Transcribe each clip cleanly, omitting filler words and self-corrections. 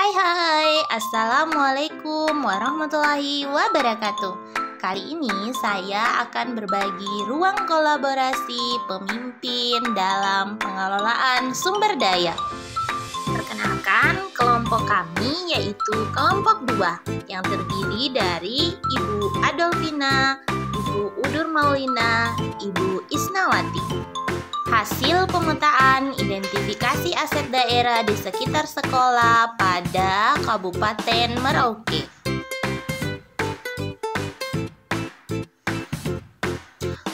Hai, Assalamualaikum warahmatullahi wabarakatuh. Kali ini saya akan berbagi ruang kolaborasi pemimpin dalam pengelolaan sumber daya. Perkenalkan, kelompok kami yaitu kelompok 2 yang terdiri dari Ibu Adolfina, Ibu Udur Maulina, Ibu Isnawati. Hasil pemetaan identifikasi aset daerah di sekitar sekolah pada Kabupaten Merauke.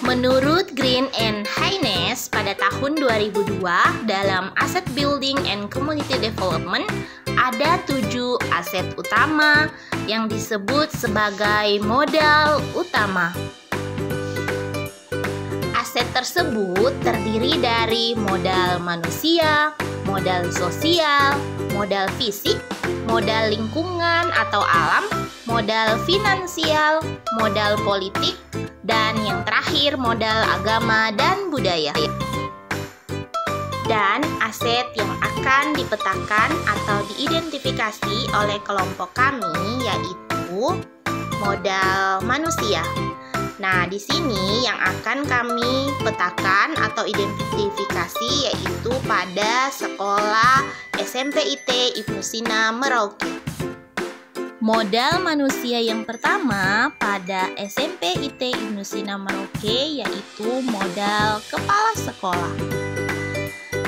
Menurut Green and Haines pada tahun 2002 dalam Asset Building and Community Development ada 7 aset utama yang disebut sebagai modal utama. Aset tersebut terdiri dari modal manusia, modal sosial, modal fisik, modal lingkungan atau alam, modal finansial, modal politik, dan yang terakhir modal agama dan budaya. Dan aset yang akan dipetakan atau diidentifikasi oleh kelompok kami yaitu modal manusia. Nah, di sini yang akan kami petakan atau identifikasi yaitu pada sekolah SMP IT Ibnu Sina Merauke. Modal manusia yang pertama pada SMP IT Ibnu Sina Merauke yaitu modal kepala sekolah.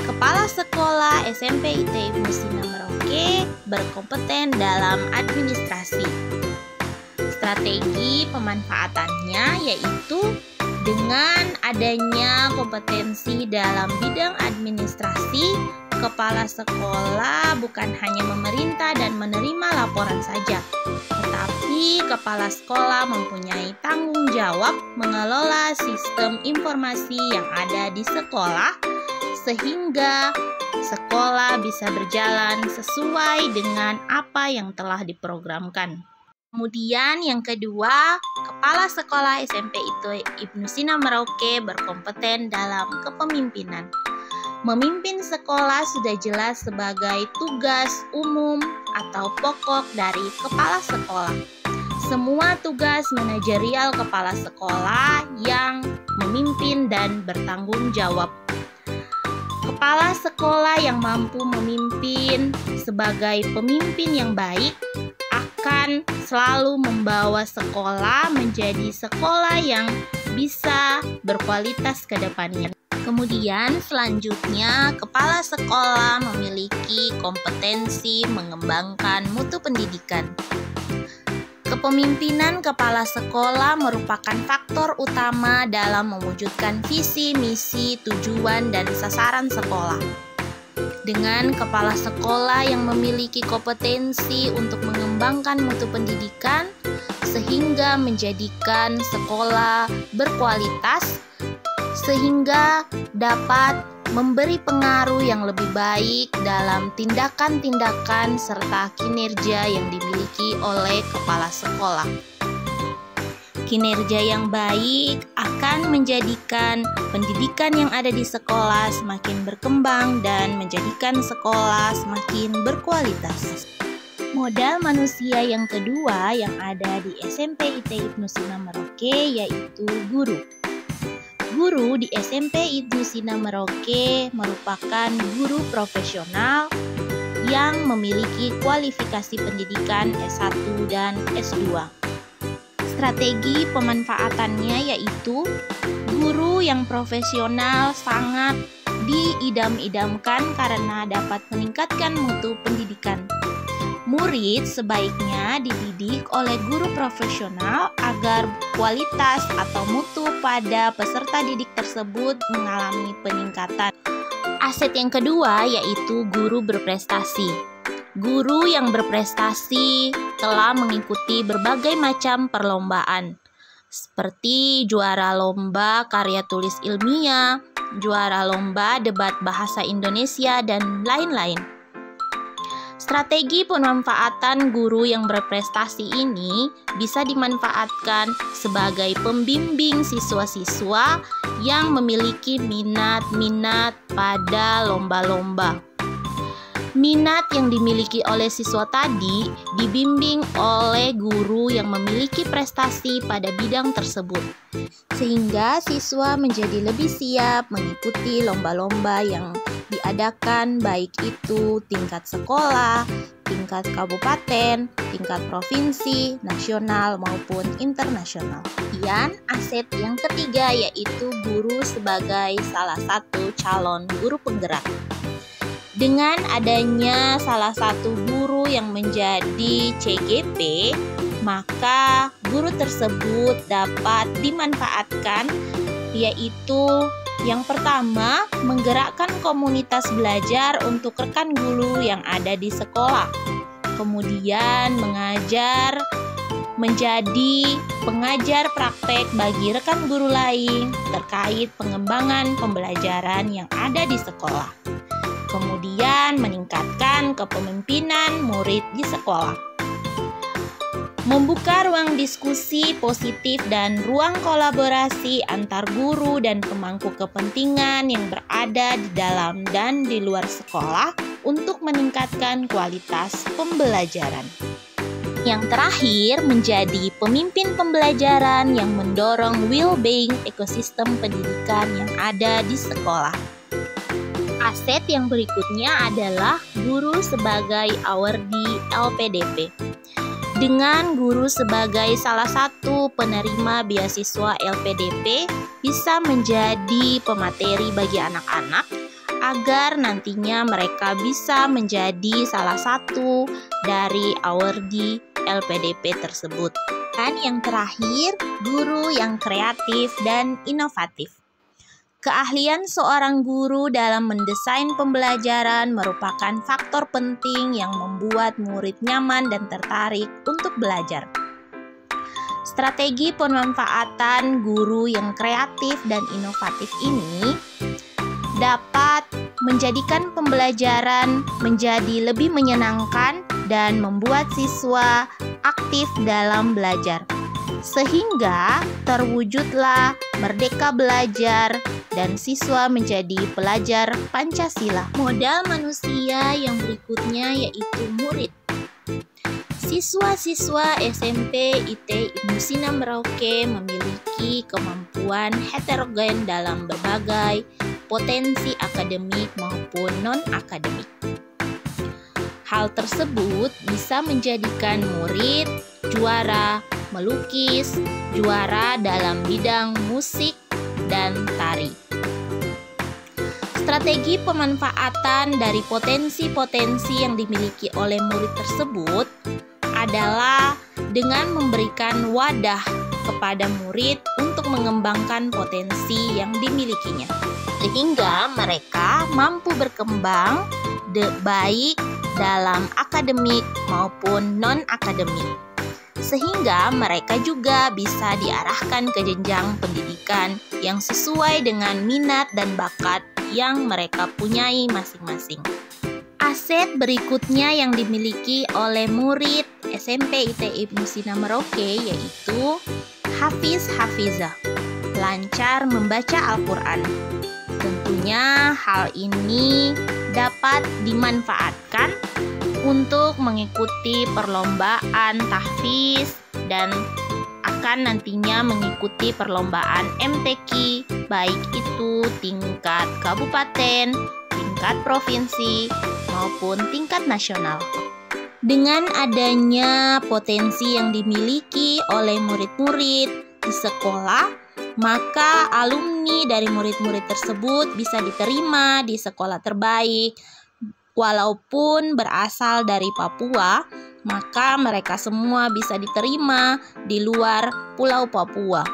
Kepala sekolah SMP IT Ibnu Sina Merauke berkompeten dalam administrasi. Strategi pemanfaatannya yaitu dengan adanya kompetensi dalam bidang administrasi, kepala sekolah bukan hanya memerintah dan menerima laporan saja, tetapi kepala sekolah mempunyai tanggung jawab mengelola sistem informasi yang ada di sekolah sehingga sekolah bisa berjalan sesuai dengan apa yang telah diprogramkan. Kemudian yang kedua, kepala sekolah SMP Ibnu Sina Merauke berkompeten dalam kepemimpinan. Memimpin sekolah sudah jelas sebagai tugas umum atau pokok dari kepala sekolah. Semua tugas manajerial kepala sekolah yang memimpin dan bertanggung jawab. Kepala sekolah yang mampu memimpin sebagai pemimpin yang baik akan selalu membawa sekolah menjadi sekolah yang bisa berkualitas ke depannya. Kemudian selanjutnya, kepala sekolah memiliki kompetensi mengembangkan mutu pendidikan. Kepemimpinan kepala sekolah merupakan faktor utama dalam mewujudkan visi, misi, tujuan, dan sasaran sekolah. Dengan kepala sekolah yang memiliki kompetensi untuk mengembangkan mutu pendidikan sehingga menjadikan sekolah berkualitas sehingga dapat memberi pengaruh yang lebih baik dalam tindakan-tindakan serta kinerja yang dimiliki oleh kepala sekolah. Kinerja yang baik akan menjadikan pendidikan yang ada di sekolah semakin berkembang dan menjadikan sekolah semakin berkualitas. Modal manusia yang kedua yang ada di SMP IT Ibnu Sina Merauke yaitu guru. Guru di SMP Ibnu Sina Merauke merupakan guru profesional yang memiliki kualifikasi pendidikan S1 dan S2. Strategi pemanfaatannya yaitu guru yang profesional sangat diidam-idamkan karena dapat meningkatkan mutu pendidikan. Murid sebaiknya dididik oleh guru profesional agar kualitas atau mutu pada peserta didik tersebut mengalami peningkatan. Aset yang kedua yaitu guru berprestasi. Guru yang berprestasi telah mengikuti berbagai macam perlombaan, seperti juara lomba karya tulis ilmiah, juara lomba debat bahasa Indonesia, dan lain-lain. Strategi pemanfaatan guru yang berprestasi ini bisa dimanfaatkan sebagai pembimbing siswa-siswa yang memiliki minat-minat pada lomba-lomba. Minat yang dimiliki oleh siswa tadi dibimbing oleh guru yang memiliki prestasi pada bidang tersebut, sehingga siswa menjadi lebih siap mengikuti lomba-lomba yang diadakan, baik itu tingkat sekolah, tingkat kabupaten, tingkat provinsi, nasional maupun internasional. Kemudian aset yang ketiga yaitu guru sebagai salah satu calon guru penggerak. Dengan adanya salah satu guru yang menjadi CGP, maka guru tersebut dapat dimanfaatkan, yaitu yang pertama, menggerakkan komunitas belajar untuk rekan guru yang ada di sekolah. Kemudian mengajar menjadi pengajar praktek bagi rekan guru lain terkait pengembangan pembelajaran yang ada di sekolah. Kemudian meningkatkan kepemimpinan murid di sekolah. Membuka ruang diskusi positif dan ruang kolaborasi antar guru dan pemangku kepentingan yang berada di dalam dan di luar sekolah untuk meningkatkan kualitas pembelajaran. Yang terakhir, menjadi pemimpin pembelajaran yang mendorong well-being ekosistem pendidikan yang ada di sekolah. Aset yang berikutnya adalah guru sebagai awardee LPDP. Dengan guru sebagai salah satu penerima beasiswa LPDP bisa menjadi pemateri bagi anak-anak agar nantinya mereka bisa menjadi salah satu dari awardee LPDP tersebut. Dan yang terakhir, guru yang kreatif dan inovatif. Keahlian seorang guru dalam mendesain pembelajaran merupakan faktor penting yang membuat murid nyaman dan tertarik untuk belajar. Strategi pemanfaatan guru yang kreatif dan inovatif ini dapat menjadikan pembelajaran menjadi lebih menyenangkan dan membuat siswa aktif dalam belajar, sehingga terwujudlah merdeka belajar dan siswa menjadi pelajar Pancasila. Modal manusia yang berikutnya yaitu murid. Siswa-siswa SMP IT Ibnu Sina Merauke memiliki kemampuan heterogen dalam berbagai potensi akademik maupun non-akademik. Hal tersebut bisa menjadikan murid juara melukis, juara dalam bidang musik, dan tari. Strategi pemanfaatan dari potensi-potensi yang dimiliki oleh murid tersebut adalah dengan memberikan wadah kepada murid untuk mengembangkan potensi yang dimilikinya, sehingga mereka mampu berkembang baik dalam akademik maupun non-akademik, sehingga mereka juga bisa diarahkan ke jenjang pendidikan yang sesuai dengan minat dan bakat yang mereka punyai masing-masing. Aset berikutnya yang dimiliki oleh murid SMP IT Ibnu Sina Merauke yaitu Hafiz-Hafizah, lancar membaca Al-Quran. Tentunya hal ini dapat dimanfaatkan untuk mengikuti perlombaan tahfiz dan akan nantinya mengikuti perlombaan MTQ, baik itu tingkat kabupaten, tingkat provinsi, maupun tingkat nasional. Dengan adanya potensi yang dimiliki oleh murid-murid di sekolah, maka alumni dari murid-murid tersebut bisa diterima di sekolah terbaik. Walaupun berasal dari Papua, maka mereka semua bisa diterima di luar Pulau Papua.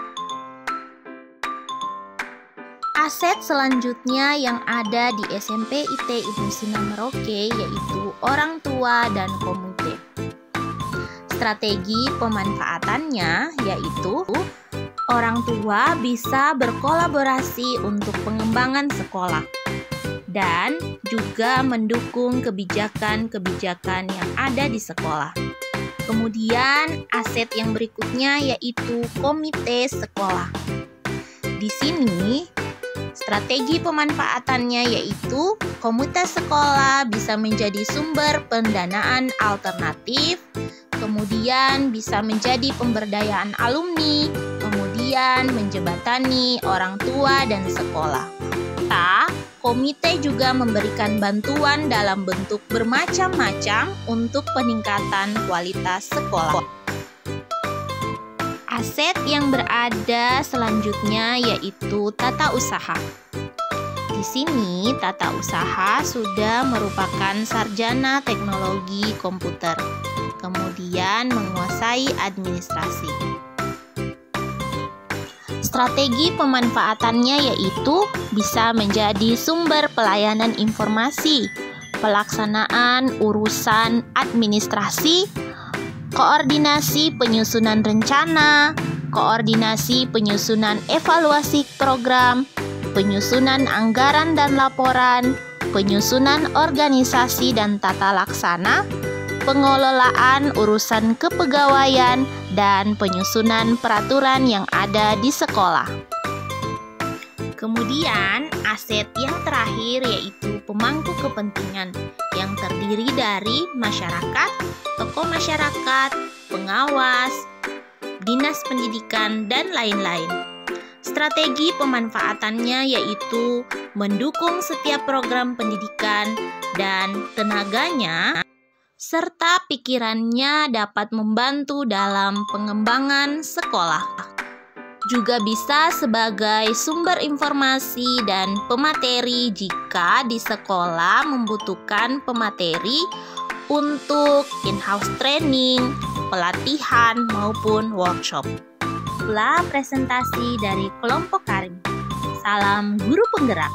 Aset selanjutnya yang ada di SMP IT Ibnu Sina Merauke yaitu orang tua dan komite. Strategi pemanfaatannya yaitu orang tua bisa berkolaborasi untuk pengembangan sekolah dan juga mendukung kebijakan-kebijakan yang ada di sekolah. Kemudian aset yang berikutnya yaitu komite sekolah. Di sini Strategi pemanfaatannya yaitu komunitas sekolah bisa menjadi sumber pendanaan alternatif, kemudian bisa menjadi pemberdayaan alumni, kemudian menjembatani orang tua dan sekolah. Komite juga memberikan bantuan dalam bentuk bermacam-macam untuk peningkatan kualitas sekolah. Aset yang berada selanjutnya yaitu tata usaha. Di sini, tata usaha sudah merupakan sarjana teknologi komputer, kemudian menguasai administrasi. Strategi pemanfaatannya yaitu bisa menjadi sumber pelayanan informasi, pelaksanaan urusan administrasi, koordinasi penyusunan rencana, koordinasi penyusunan evaluasi program, penyusunan anggaran dan laporan, penyusunan organisasi dan tata laksana, pengelolaan urusan kepegawaian, dan penyusunan peraturan yang ada di sekolah. Kemudian, aset yang terakhir yaitu pemangku kepentingan yang terdiri dari masyarakat, tokoh masyarakat, pengawas, dinas pendidikan, dan lain-lain. Strategi pemanfaatannya yaitu mendukung setiap program pendidikan dan tenaganya, serta pikirannya dapat membantu dalam pengembangan sekolah. Juga bisa sebagai sumber informasi dan pemateri jika di sekolah membutuhkan pemateri untuk in-house training, pelatihan, maupun workshop. Itulah presentasi dari kelompok Karim. Salam guru penggerak.